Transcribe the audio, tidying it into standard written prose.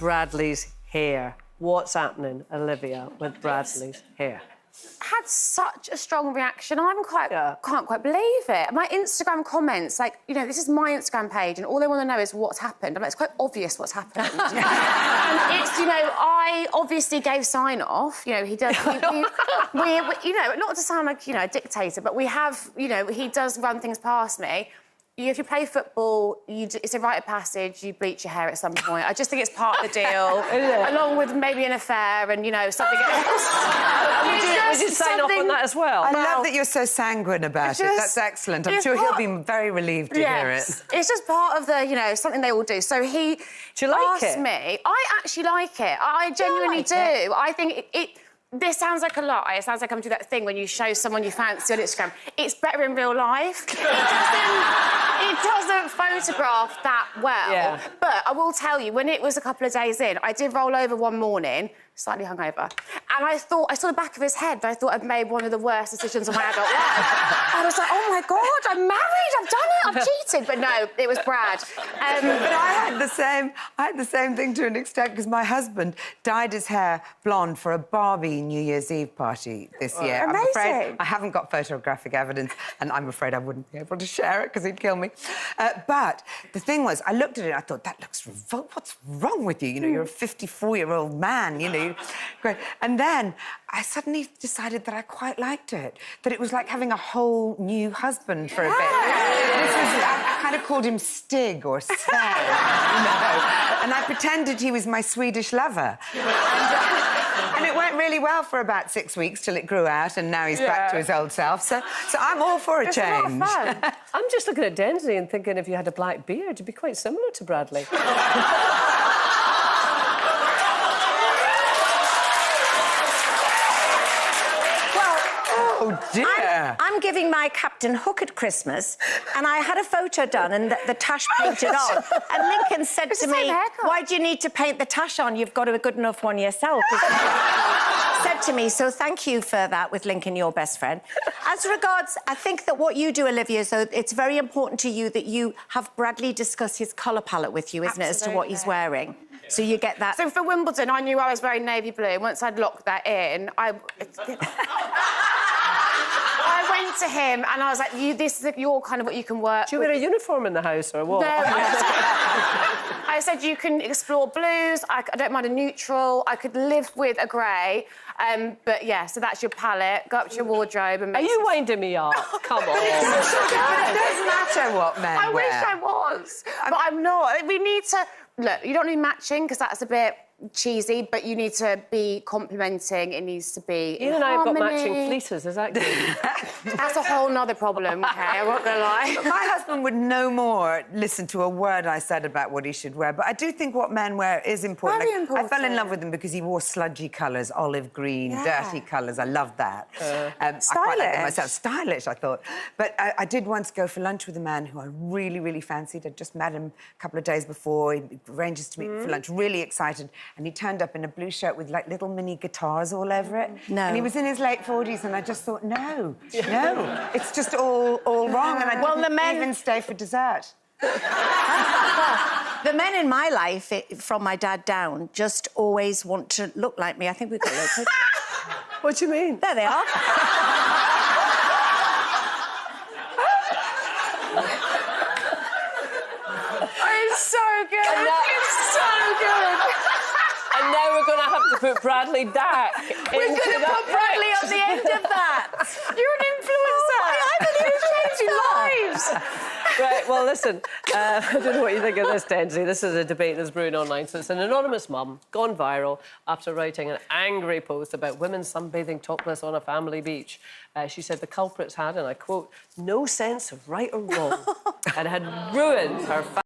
Bradley's hair. What's happening, Olivia, with Bradley's hair? Had such a strong reaction. Can't quite believe it. My Instagram comments, like, you know, this is my Instagram page, and all they want to know is what's happened. I'm like, it's quite obvious what's happened. And it's, you know, I obviously gave sign off. You know, he does. We, you know, not to sound like, you know, a dictator, but we have, you know, he does run things past me. If you play football, it's a rite of passage, you bleach your hair at some point. I just think it's part of the deal, along with maybe an affair and, you know, something else. Would you sign off on that as well? I love that you're so sanguine about it. That's excellent. I'm sure he'll be very relieved to hear it. It's just part of the, you know, something they all do. So he asked me... I actually like it. I genuinely do. I think this sounds like a lie. It sounds like I'm doing that thing when you show someone you fancy on Instagram. It's better in real life. It doesn't photograph that well. Yeah. But I will tell you, when it was a couple of days in, I did roll over one morning, slightly hungover, and I saw the back of his head, but I thought I'd made one of the worst decisions of my adult life. I was like, oh, my God, I'm married, I've done it, I've cheated. But no, it was Brad. But I had the same thing to an extent, because my husband dyed his hair blonde for a Barbie New Year's Eve party this year. Amazing. I'm afraid I haven't got photographic evidence, and I'm afraid I wouldn't be able to share it, because he'd kill me. But the thing was, I looked at it and I thought, that looks what's wrong with you? You know, you're a 54-year-old man, you know. Great. And then I suddenly decided that I quite liked it, that it was like having a whole new husband for a bit. I kind of called him Stig or Sven, you know, and I pretended he was my Swedish lover. And it went really well for about 6 weeks till it grew out, and now he's back to his old self. So I'm all for a change. A lot of fun. I'm just looking at Densley and thinking if you had a black beard, it'd be quite similar to Bradley. Oh, dear. I'm giving my Captain Hook at Christmas, and I had a photo done and the tash painted on. And Lincoln said to me, why do you need to paint the tash on? You've got a good enough one yourself. Said to me, so thank you for that with Lincoln, your best friend. As regards, I think that what you do, Olivia, so it's very important to you that you have Bradley discuss his colour palette with you, isn't it, as to what he's wearing? So you get that... So for Wimbledon, I knew I was wearing navy blue. Once I'd locked that in, I went to him and I was like, this is your kind of what you can work. Do you wear a uniform in the house or what? No, I said you can explore blues. I don't mind a neutral. I could live with a grey. But yeah, so that's your palette. Go up to your wardrobe and make... Are you winding me up? Come on. It doesn't matter what men wear. I wish I was, but I'm not. We need to... Look, you don't need matching, because that's a bit cheesy, but you need to be complimenting. It needs to be You and I have got matching fleeces, is that good? That's a whole nother problem, OK? I'm not going to lie. But my husband would no more listen to a word I said about what he should wear. But I do think what men wear is important. Very important. I fell in love with him because he wore sludgy colours, olive green, dirty colours. I loved that. Stylish. I quite liked it myself. Stylish, I thought. But I did once go for lunch with a man who I really, really fancied. I'd just met him a couple of days before. He arranges to meet me for lunch, really excited. And he turned up in a blue shirt with, like, little mini guitars all over it. No. And he was in his late 40s, and I just thought, no, it's just all wrong, and I didn't even stay for dessert. The men in my life, from my dad down, just always want to look like me. I think we could look. What do you mean? There they are. It's so good. It's so good. And now we're going to have to put Bradley back. We're going to put Bradley on the end of that. You're an influencer. I believe you're changing lives. Right, well, listen, I don't know what you think of this, Densley. This is a debate that's brewing online. So it's an anonymous mum gone viral after writing an angry post about women sunbathing topless on a family beach. She said the culprits had, and I quote, no sense of right or wrong and had ruined her